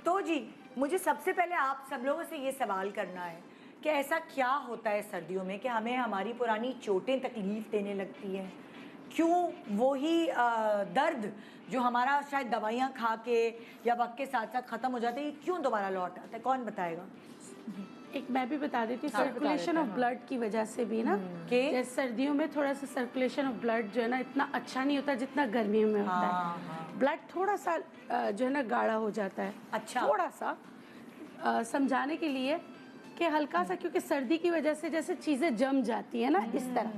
तो जी मुझे सबसे पहले आप सब लोगों से ये सवाल करना है कि ऐसा क्या होता है सर्दियों में कि हमें हमारी पुरानी चोटें तकलीफ देने लगती हैं? क्यों वही दर्द जो हमारा शायद दवाइयाँ खा के या वक्त के साथ साथ ख़त्म हो जाते हैं, ये क्यों दोबारा लौट आता है? कौन बताएगा? एक मैं भी बता देती हूँ, सर्कुलेशन ऑफ ब्लड की वजह से भी ना, जैसे सर्दियों में थोड़ा सा सर्कुलेशन ऑफ ब्लड जो है ना इतना अच्छा नहीं होता जितना गर्मियों में होता है। ब्लड थोड़ा सा जो है ना गाढ़ा हो जाता है। अच्छा, थोड़ा सा समझाने के लिए कि हल्का सा, क्योंकि सर्दी की वजह से जैसे चीज़ें जम जाती है ना इस तरह,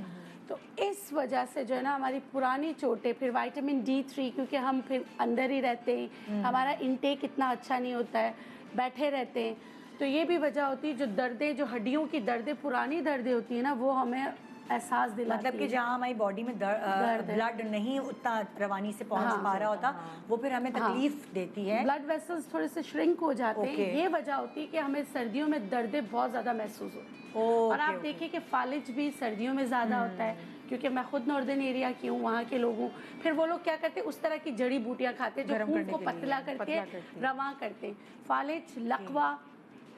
तो इस वजह से जो है ना हमारी पुरानी चोटें, फिर विटामिन D3 क्योंकि हम फिर अंदर ही रहते हैं, हमारा इनटेक इतना अच्छा नहीं होता है, बैठे रहते हैं, तो ये भी वजह होती है। जो दर्दें, जो हड्डियों की दर्दें, पुरानी दर्दें होती है ना, वो हमें एहसास दिलाती है। मतलब कि जहाँ हमारी बॉडी में ब्लड नहीं उतना रवानी से पहुँच पा रहा होता, वो फिर हमें तकलीफ देती है। ब्लड वेसल्स थोड़े से श्रिंक हो जाते हैं। ये वजह होती है कि हमें सर्दियों में दर्दें बहुत ज़्यादा महसूस होती हैं। और आप देखिए कि फालिज भी सर्दियों में ज़्यादा होता है, क्योंकि मैं खुद नॉर्दर्न एरिया की हूँ, वहाँ के लोग हूँ। फिर वो लोग क्या करते हैं, उस तरह की जड़ी बूटियाँ खाते हैं जो खून को पतला करके रवा करते हैं। फालिज, लकवा,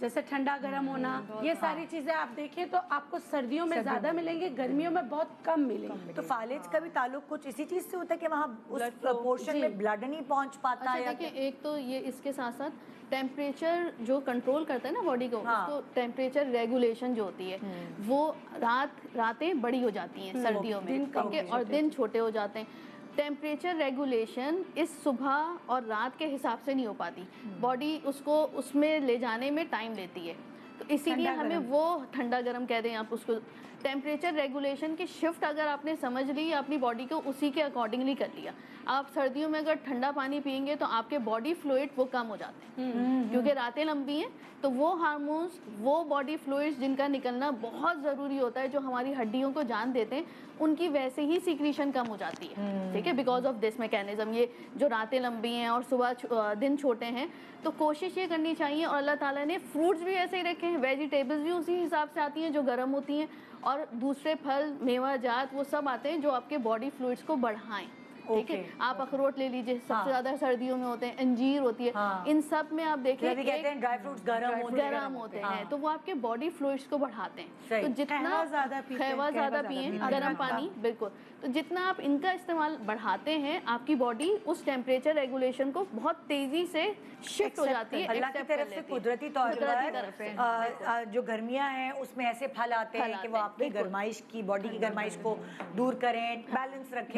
जैसे ठंडा गर्म होना, ये सारी चीजें आप देखें तो आपको सर्दियों में ज्यादा मिलेंगे, गर्मियों में बहुत कम मिलेंगे। तो फालिज का भी ताल्लुक कुछ इसी चीज से होता है कि वहाँ उस पोर्शन में ब्लड नहीं पहुँच पाता है? देखिए, एक तो ये इसके साथ साथ टेम्परेचर जो कंट्रोल करता है ना बॉडी को, उसको टेम्परेचर रेगुलेशन जो होती है वो रातें बड़ी हो जाती हैं सर्दियों में, ठीक है, और दिन छोटे हो जाते हैं। टेम्परेचर रेगुलेशन इस सुबह और रात के हिसाब से नहीं हो पाती, बॉडी उसको उसमें ले जाने में टाइम लेती है, तो इसीलिए हमें वो ठंडा गर्म कह दें आप उसको। टेम्परेचर रेगुलेशन की शिफ्ट अगर आपने समझ ली, अपनी बॉडी को उसी के अकॉर्डिंगली कर लिया। आप सर्दियों में अगर ठंडा पानी पियेंगे तो आपके बॉडी फ्लूइड वो कम हो जाते हैं, क्योंकि रातें लंबी हैं, तो वो हार्मोन्स, वो बॉडी फ्लूइड्स जिनका निकलना बहुत ज़रूरी होता है, जो हमारी हड्डियों को जान देते हैं, उनकी वैसे ही सिक्रीशन कम हो जाती है, ठीक है, बिकॉज ऑफ दिस मैकेनिज्म। ये जो रातें लंबी हैं और सुबह दिन छोटे हैं, तो कोशिश ये करनी चाहिए। और अल्लाह ताला ने फ्रूट्स भी ऐसे ही रखे हैं, वेजिटेबल्स भी उसी हिसाब से आती हैं जो गर्म होती हैं, और दूसरे फल, मेवा जात, वो सब आते हैं जो आपके बॉडी फ्लूइड्स को बढ़ाएं, ठीक है। आप अखरोट ले लीजिए, सबसे ज्यादा सर्दियों में होते हैं, अंजीर होती है, इन सब में आप देखिए ड्राई फ्रूट्स गरम होते हैं, तो वो आपके बॉडी फ्लूइड्स को बढ़ाते हैं। तो जितना कहवा ज्यादा पिए, गर्म पानी, बिल्कुल, तो जितना आप इनका इस्तेमाल बढ़ाते हैं, आपकी बॉडी उस टेम्परेचर रेगुलेशन को बहुत तेजी से शिफ्ट हो जाती है। अल्लाह की तरफ से कुदरती तौर पर जो गर्मियां हैं उसमें ऐसे फल आते हैं कि वो आपकी गरमाइश की, बॉडी की गरमाइश को दूर करें, बैलेंस रखें,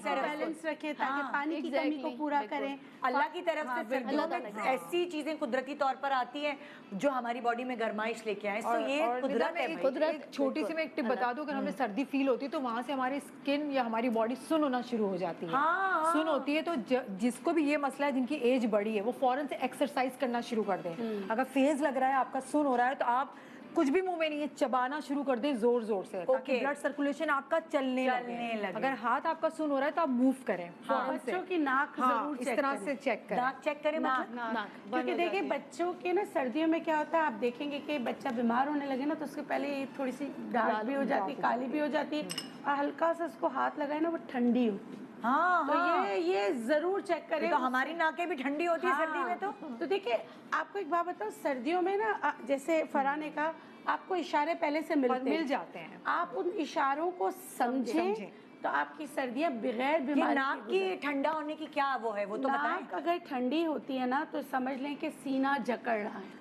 बैलेंस रखें, ताकि पानी की कमी को पूरा करें। अल्लाह की तरफ से सर्दियों में ऐसी चीजें कुदरती तौर पर आती हैं जो हमारी बॉडी में गरमाइश लेके आए। तो ये कुदरत है। कुदरत। छोटी सी मैं एक टिप बता दूं, अगर हमें सर्दी फील होती है तो वहां से हमारी स्किन या हमारी बॉडी सुन होना शुरू हो जाती है। सुन होती है तो जिसको भी ये मसला है, जिनकी एज बड़ी है, वो फौरन से एक्सरसाइज करना शुरू कर दें। अगर फेज लग रहा है, आपका सुन हो रहा है, तो आप कुछ भी मुंह में नहीं है, चबाना शुरू कर दें जोर जोर से, ताकि ब्लड सर्कुलेशन आपका चलने लगे। अगर हाथ आपका सुन हो रहा है तो आप मूव करें। बच्चों की नाक जरूर इस तरह से चेक करें, नाक चेक करें, मतलब क्योंकि देखिए बच्चों के ना सर्दियों में क्या होता है, आप देखेंगे कि बच्चा बीमार होने लगे ना तो उसके पहले थोड़ी सी डार्क भी हो जाती है, काली भी हो जाती है, और हल्का सा उसको हाथ लगाए ना वो ठंडी होती है। तो ये जरूर चेक करें। तो हमारी नाकें भी ठंडी होती है सर्दी में। तो देखिए, आपको एक बात बताओ, सर्दियों में ना जैसे फरहान ने कहा, आपको इशारे पहले से मिल जाते हैं, आप उन इशारों को समझें तो आपकी सर्दियां बगैर बीमारी। नाक की ठंडा होने की क्या वो है, वो तो बताएं। नाक अगर ठंडी होती है ना तो समझ लें कि सीना जकड़ रहा है,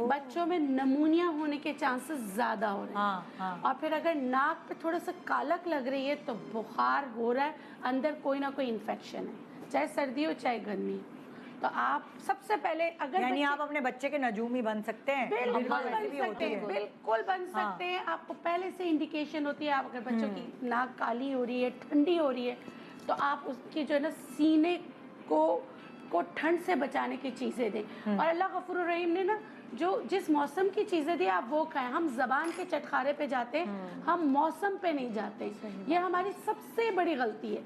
बच्चों में नमूनिया होने के चांसेस ज्यादा हो रहे हैं। और फिर अगर नाक पे थोड़ा सा कालक लग रही है तो बुखार हो रहा है, अंदर कोई ना कोई इन्फेक्शन है, चाहे सर्दी हो चाहे गर्मी। तो आप सबसे पहले, अगर यानी आप अपने बच्चे के नजूम ही बन सकते हैं। बिल्कुल बन सकते हैं। आपको पहले से इंडिकेशन होती है। आप अगर बच्चों की नाक काली हो रही है, ठंडी हो रही है, तो आप उसकी जो है ना सीने को ठंड से बचाने की चीजें दें। और अल्लाह गफूर रहीम ने ना जो जिस मौसम की चीजें दी आप वो खाएं। हम जबान के चटखारे पे जाते हैं, हम मौसम पे नहीं जाते। ये हमारी सबसे बड़ी गलती है।